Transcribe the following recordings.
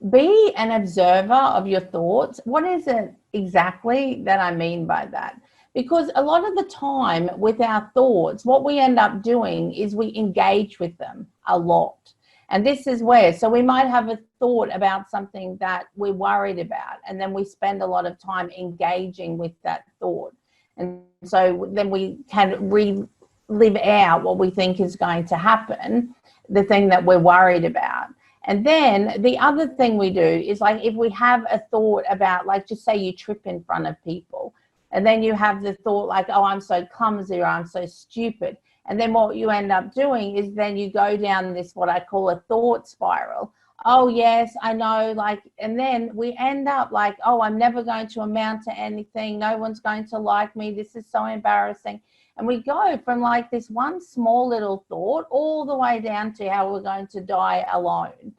Be an observer of your thoughts. What is it exactly that I mean by that? Because a lot of the time with our thoughts, what we end up doing is we engage with them a lot. And this is where, so we might have a thought about something that we're worried about, and then we spend a lot of time engaging with that thought. And so then we can relive out what we think is going to happen, the thing that we're worried about. And then the other thing we do is, like, if we have a thought about, like, just say you trip in front of people, and then you have the thought like, oh, I'm so clumsy, or I'm so stupid. And then what you end up doing is then you go down this, what I call a thought spiral. Oh, yes, I know, like, and then we end up like, oh, I'm never going to amount to anything. No one's going to like me. This is so embarrassing. And we go from like this one small little thought all the way down to how we're going to die alone.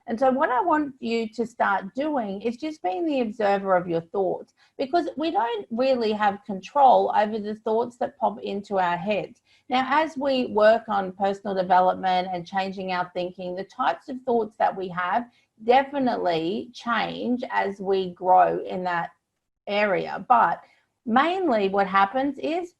And so what I want you to start doing is just being the observer of your thoughts, because we don't really have control over the thoughts that pop into our heads. Now, as we work on personal development and changing our thinking, the types of thoughts that we have definitely change as we grow in that area. But mainly what happens is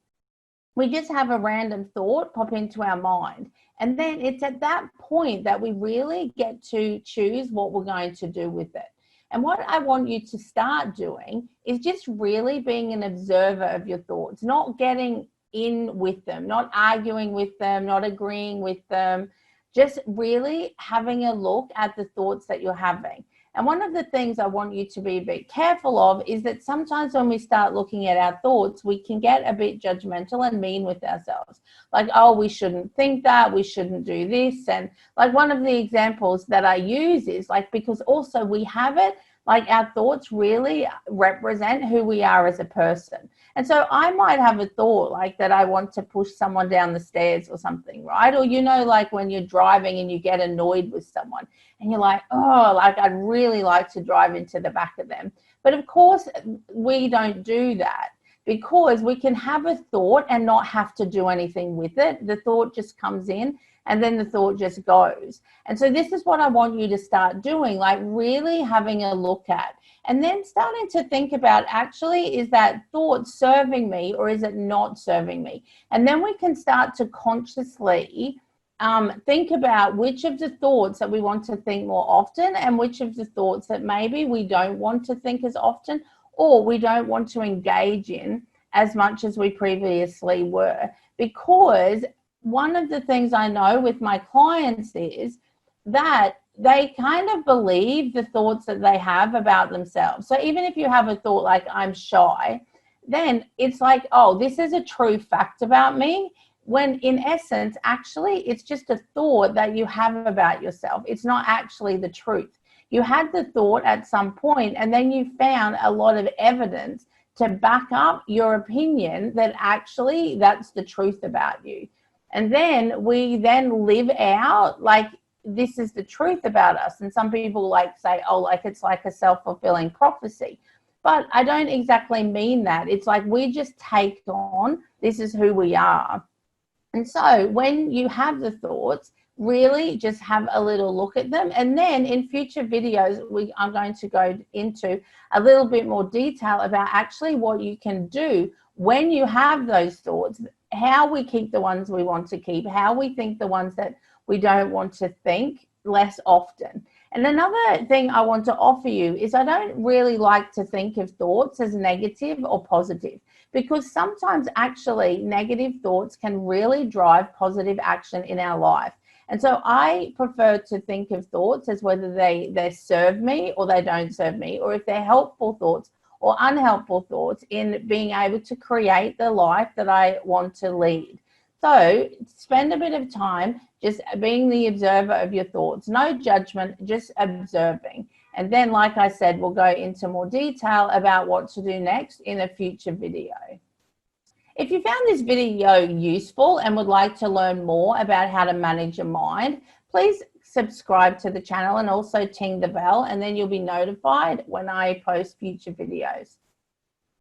we just have a random thought pop into our mind. And then it's at that point that we really get to choose what we're going to do with it. And what I want you to start doing is just really being an observer of your thoughts, not getting in with them, not arguing with them, not agreeing with them, just really having a look at the thoughts that you're having. And one of the things I want you to be a bit careful of is that sometimes when we start looking at our thoughts, we can get a bit judgmental and mean with ourselves. Like, oh, we shouldn't think that, we shouldn't do this. And like one of the examples that I use is like, because also we have it, like our thoughts really represent who we are as a person. And so I might have a thought like that I want to push someone down the stairs or something, right? Or, you know, like when you're driving and you get annoyed with someone and you're like, oh, like I'd really like to drive into the back of them. But of course, we don't do that, because we can have a thought and not have to do anything with it. The thought just comes in and then the thought just goes. And so this is what I want you to start doing, like really having a look at, and then starting to think about, actually, is that thought serving me or is it not serving me? And then we can start to consciously think about which of the thoughts that we want to think more often and which of the thoughts that maybe we don't want to think as often, or we don't want to engage in as much as we previously were. Because one of the things I know with my clients is that they kind of believe the thoughts that they have about themselves. So even if you have a thought like, I'm shy, then it's like, oh, this is a true fact about me. When in essence, actually, it's just a thought that you have about yourself. It's not actually the truth. You had the thought at some point, and then you found a lot of evidence to back up your opinion that actually that's the truth about you. And then we then live out like this is the truth about us. And some people like say, oh, like it's like a self-fulfilling prophecy. But I don't exactly mean that. It's like we just take on, this is who we are. And so when you have the thoughts, really just have a little look at them. And then in future videos, I'm going to go into a little bit more detail about actually what you can do when you have those thoughts, how we keep the ones we want to keep, how we think the ones that we don't want to think less often. And another thing I want to offer you is I don't really like to think of thoughts as negative or positive, because sometimes actually negative thoughts can really drive positive action in our life. And so I prefer to think of thoughts as whether they serve me or they don't serve me, or if they're helpful thoughts or unhelpful thoughts in being able to create the life that I want to lead. So spend a bit of time just being the observer of your thoughts, no judgment, just observing. And then, like I said, we'll go into more detail about what to do next in a future video. If you found this video useful and would like to learn more about how to manage your mind, please subscribe to the channel and also ting the bell, and then you'll be notified when I post future videos.